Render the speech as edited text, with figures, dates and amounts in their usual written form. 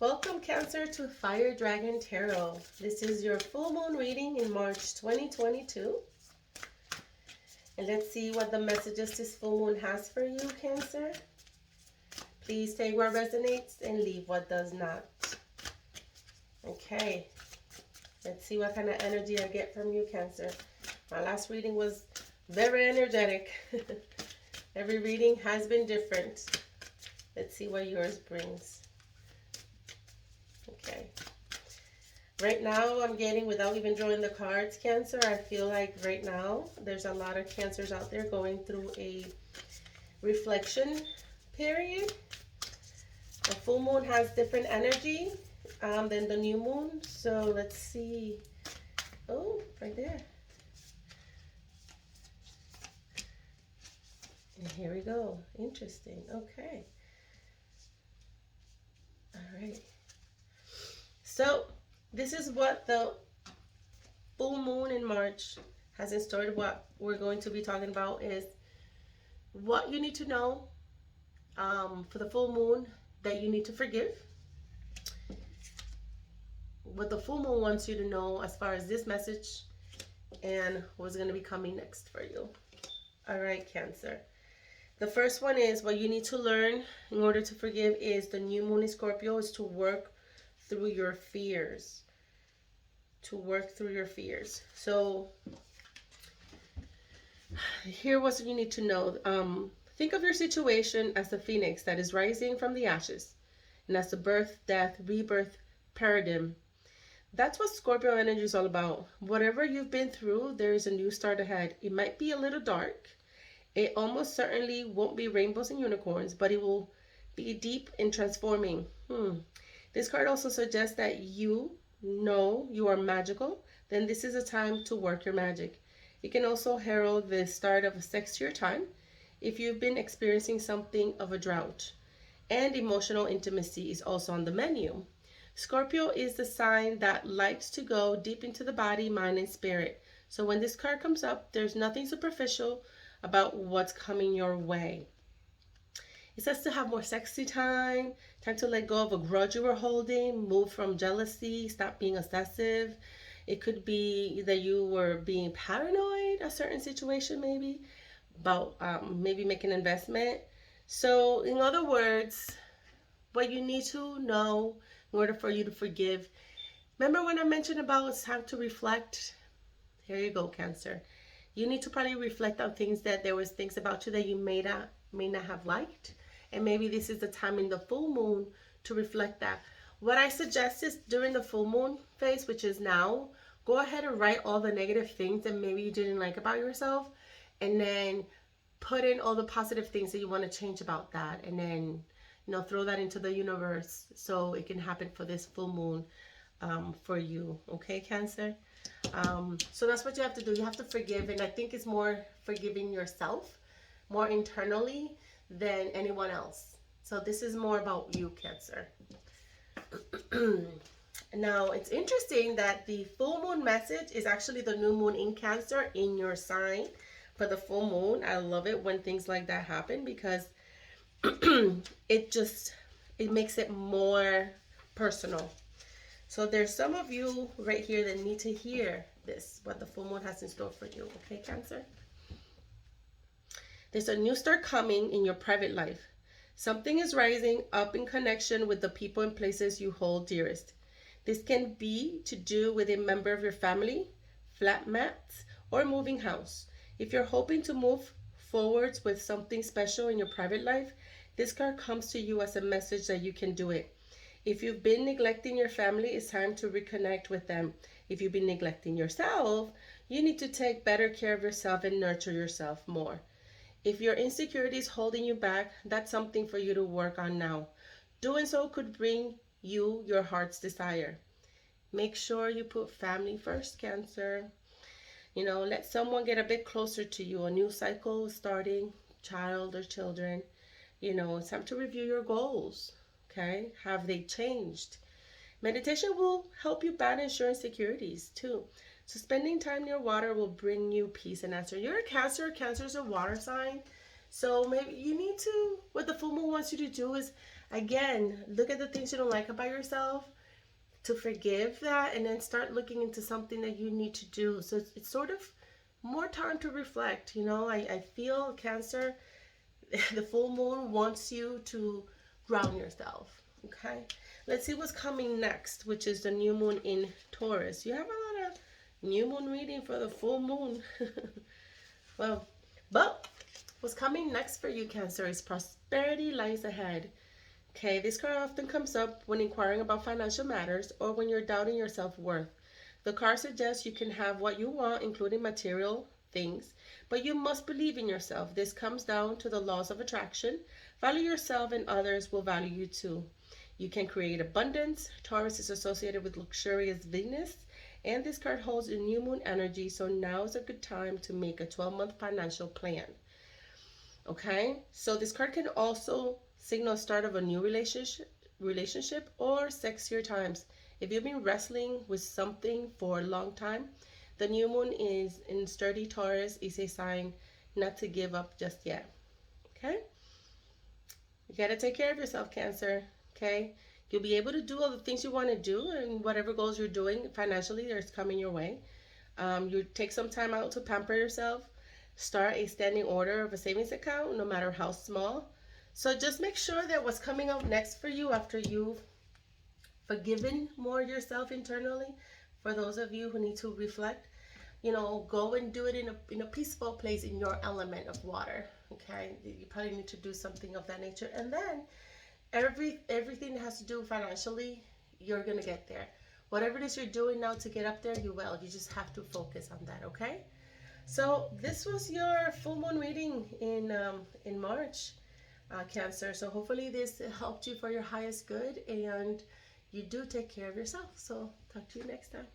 Welcome, Cancer, to Fire Dragon Tarot. This is your full moon reading in March 2022. And let's see what the messages this full moon has for you, Cancer. Please take what resonates and leave what does not. Okay. Let's see what kind of energy I get from you, Cancer. My last reading was very energetic. Every reading has been different. Let's see what yours brings. Okay. Right now, I'm getting, without even drawing the cards, Cancer, I feel like right now, there's a lot of Cancers out there going through a reflection period. The full moon has different energy than the new moon. So let's see. Oh, right there. And here we go. Interesting. Okay. All right. So this is what the full moon in March has in store. What we're going to be talking about is what you need to know for the full moon that you need to forgive. What the full moon wants you to know as far as this message and what's going to be coming next for you. All right, Cancer. The first one is what you need to learn in order to forgive is the new moon in Scorpio is to work through your fears. To work through your fears. So here what you need to know. Think of your situation as the phoenix that is rising from the ashes. And that's the birth, death, rebirth paradigm. That's what Scorpio energy is all about. Whatever you've been through, there is a new start ahead. It might be a little dark. It almost certainly won't be rainbows and unicorns, but it will be deep and transforming. This card also suggests that you know you are magical. Then this is a time to work your magic. It can also herald the start of a sexier time if you've been experiencing something of a drought. And emotional intimacy is also on the menu. Scorpio is the sign that likes to go deep into the body, mind, and spirit. So when this card comes up, there's nothing superficial about what's coming your way. It says to have more sexy time to let go of a grudge you were holding, move from jealousy, stop being obsessive. It could be that you were being paranoid, a certain situation maybe, about maybe making an investment. So in other words, what you need to know in order for you to forgive. Remember when I mentioned about it's time to reflect? Here you go, Cancer. You need to probably reflect on things that there was things about you that you may not have liked. And maybe this is the time in the full moon to reflect that. What I suggest is during the full moon phase, which is now, go ahead and write all the negative things that maybe you didn't like about yourself. And then put in all the positive things that you want to change about that. And then, throw that into the universe so it can happen for this full moon for you. Okay, Cancer? So that's what you have to do. You have to forgive. And I think it's more forgiving yourself, more internally than anyone else. So this is more about you, Cancer. Now, it's interesting that the full moon message is actually the new moon in Cancer in your sign for the full moon. I love it when things like that happen because it makes it more personal. So there's some of you right here that need to hear this, what the full moon has in store for you. Okay, Cancer? There's a new start coming in your private life. Something is rising up in connection with the people and places you hold dearest. This can be to do with a member of your family, flatmates, or moving house. If you're hoping to move forwards with something special in your private life, this card comes to you as a message that you can do it. If you've been neglecting your family, it's time to reconnect with them. If you've been neglecting yourself, you need to take better care of yourself and nurture yourself more. If your insecurity is holding you back, that's something for you to work on now. Doing so could bring you your heart's desire. Make sure you put family first, Cancer. Let someone get a bit closer to you. A new cycle is starting, child or children. It's time to review your goals. Okay? Have they changed? Meditation will help you balance your insecurities too. So spending time near water will bring you peace and answer. You're a Cancer. Cancer is a water sign. So maybe you need to, what the full moon wants you to do is Again, look at the things you don't like about yourself, to forgive that, and then start looking into something that you need to do. So it's sort of more time to reflect. I feel Cancer, the full moon wants you to ground yourself. Okay, let's see what's coming next, which is the new moon in Taurus. You have a lot of new moon reading for the full moon. Well, but what's coming next for you, Cancer, is prosperity lies ahead. Okay, this card often comes up when inquiring about financial matters or when you're doubting your self-worth. The card suggests you can have what you want, including material things, but you must believe in yourself. This comes down to the laws of attraction. Value yourself and others will value you too. You can create abundance. Taurus is associated with luxurious Venus, and this card holds a new moon energy, so now is a good time to make a 12-month financial plan. Okay, so this card can also signal start of a new relationship or sexier times. If you've been wrestling with something for a long time, the new moon is in sturdy Taurus is a sign not to give up just yet. Okay, you got to take care of yourself, Cancer. Okay, you'll be able to do all the things you want to do, and whatever goals you're doing financially, there's coming your way. You take some time out to pamper yourself. Start a standing order of a savings account, no matter how small. So just make sure that what's coming up next for you after you've forgiven more yourself internally, for those of you who need to reflect, go and do it in a peaceful place in your element of water. Okay, you probably need to do something of that nature, and then everything that has to do financially, you're gonna get there. Whatever it is you're doing now to get up there, you will. You just have to focus on that. Okay. So this was your full moon reading in March, Cancer. So hopefully this helped you for your highest good, and you do take care of yourself. So talk to you next time.